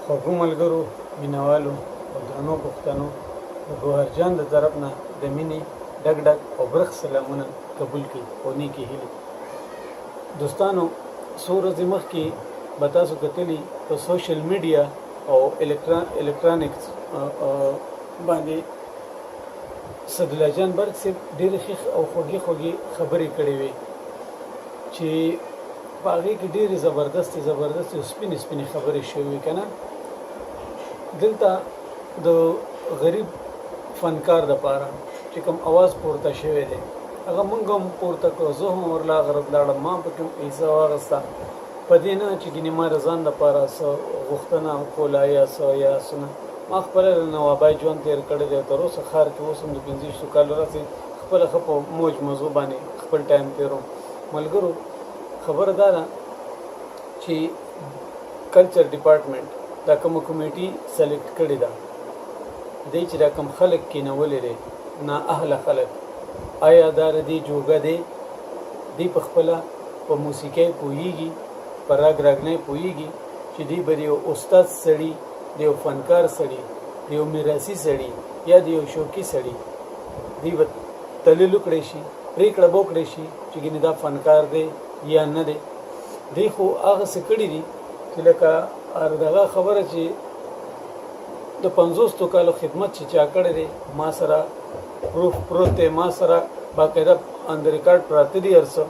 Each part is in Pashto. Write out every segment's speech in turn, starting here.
خوږو ملګرو، مینهوالو او درنو پښتنو، د ګوهرجان د طرف نه د مینې ډک ډک او برخ سلامونه قبول کړي او نیکې هیلې. دوستانو، څو ورځې مخکې به تاسو کتلي په سوشل میډیا او الکترونیکس باندې سعدالله جان برګ صاحب ډېرې ښې او خوږې خبرې کړې وې چې په هغې کې ډېرې زبردستې او سپینې خبرې شوې وې که نه. دلته د غریب فنکار دپاره چې کوم اواز پورته شوی دی هغه مونږ هم پورته کړو، زه هم ورلا غرض لاړم، ما پکې حصه واخیسته. په دې نه چې ګینې ما د ځان دپاره څه غوښتنه کوله یا څه نه، ما خپله د نوابۍ ژوند تېر کړی دی. تر اوسه ښار کې اوس هم د 25 کالو راسې خپله ښه په موج مزو باندې خپل ټایم تېروم. ملګرو، خبره دا ده چې کلچر ډپارټمنټ دا کومه کمیټي سلیکټ کړې ده، دی چې دا کوم خلک کېنولي دی نااهله خلک، آیا دا د دې جوګه دی؟ دی په خپله په موسیقۍ پوهېږي، په راګنۍ پوهېږي چې دی به د یو استاد سړي، د یو فنکار سړي، د یو میراثي سړي یا د یو شوقي سړي دی به تلل وکړی شي، پرېکړه به وکړی شي چې ګینې دا فنکار دی یا نه دی. دی خو هغسې کړي دي چې لکه دغه خبره چې د 50 کالو خدمت چې چا کړی دی، ما سره پروف پروت دی، ما سره باقاعده آن د ریکارډ پراته دي. هر څه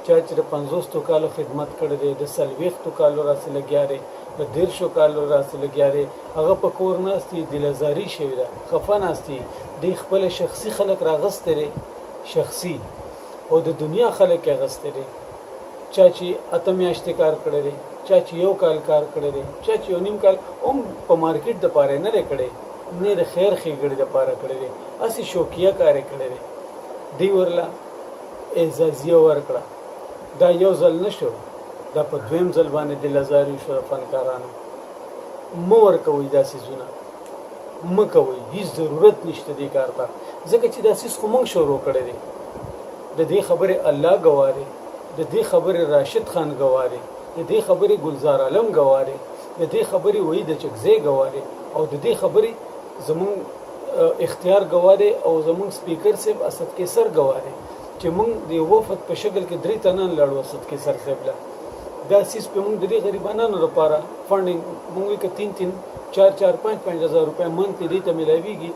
چا چې د 50 کالو خدمت کړی دی، د 40 کالو راسې لګیا دی، د 13 کالو راسې لګیا دی، هغه په کور ناست دي، دلزاري شوې ده، خفه ناست دي. دی خپل شخصي خلک راغستی دی، شخصي او د دنیا خلک یې اغستی دی. چا چې 8 میاشتې کار کړی دی، چا چې 1 کال کار کړی دی، چا چې 1.5 کال هم په مارکیټ دپاره نه دی کړی، نه د خیر ښېګړې دپاره کړی دی، هسې شوقیه کار یې کړی دی. دی ورله اعزازیه ورکړه. دا یو ځل نه شو، دا په 2م ځل باندې دلزاري شو د فنکارانو. مه ورکوئ دا څیزونه، مه کوئ، هېڅ ضرورت نشته دې کار ته، ځکه چې دا څیز خو موږ شروع کړی دی. د دې خبرې الله ګواه دی، د دې خبرې راشد خان ګواه دی، د دې خبرې ګلزار عالم ګواه دی، د دې خبرې وحید چکزی ګواه دی، او د دې خبرې زمونږ اختیار ګواه دی، او زمونږ سپیکر صاحب اسد کیسر ګواه دی چې مونږ د یو وفد په شکل کې 3 تنان لاړو اسد کیسر صاحب له. دا سیس په مونږ د دې غریبانو لپاره فنډینګ مونږ کې 3 4 5 هزار روپۍ منتې دې ته ملاویږي.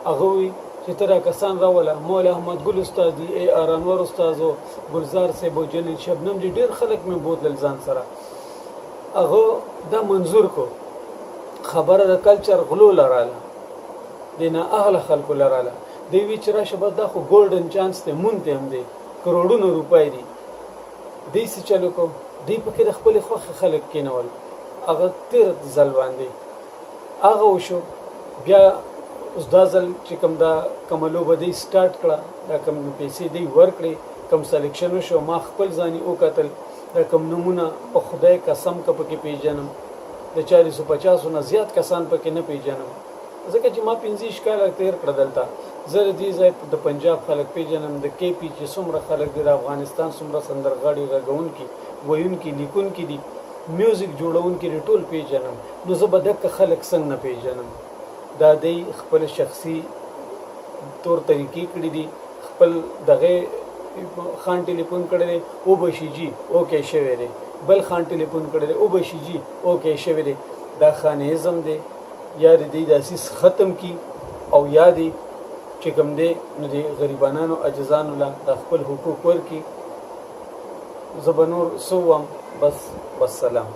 هغه وی چې ترا کسان راوله، مولا احمد ګل استاد دی، ای آر انور استاد او ګلزار صاحب او جلیل شبنم دي، ډېر خلک مې بوتل ځان سره. هغه دا منظور کو خبره د کلچر غلو لراله، د نااهله خلکو لراله. دی وی چې راشه بس دا خو ګولډن چانس دی، مونږ ته هم دی، کروڑونه روپۍ دي. دی څه چلو کو، دی پکې د خپلې خوښې خلک کېنول. هغه تېر ځل باندې هغه وشو. بیا اوس دا ځل چې کوم دا کومه لوبه دی سټارټ کړه، دا کوم پیسې دی ورکړې، کوم سلیکشن وشو، ما خپل ځاني وکتل، دا کوم نمونه په خدای قسم که پکې پیژنم د 450 نه زیات کسان پکې نه پیژنم، ځکه چې ما 15 کاله تېر کړه دلته. زه د دې ځای د پنجاب خلک پیژنم، د کې پی چې څومره خلک دي، د افغانستان څومره سندرغاړي غږونکي ویونکي لیکونکي دي، میوزیک جوړونکي دي، ټول پیژنم. نو زه به دغه خلک څنګه نه پیژنم؟ دا دی خپل شخصي طور طریقې کړي دي، خپل دغه خان ټلیفون کړی دی، او بشي جي اوکې شوی دی، بل خان ټلیفون کړی دی، او بشي جي اوکې شوی دی. دا خانیزم دی، یا د دې داسې ختم کی، او یا دی چې کوم دی نو د غریبانو عجزانو له د خپل حقوق ورکړي. زه به نور څه ووایم، بس سلام.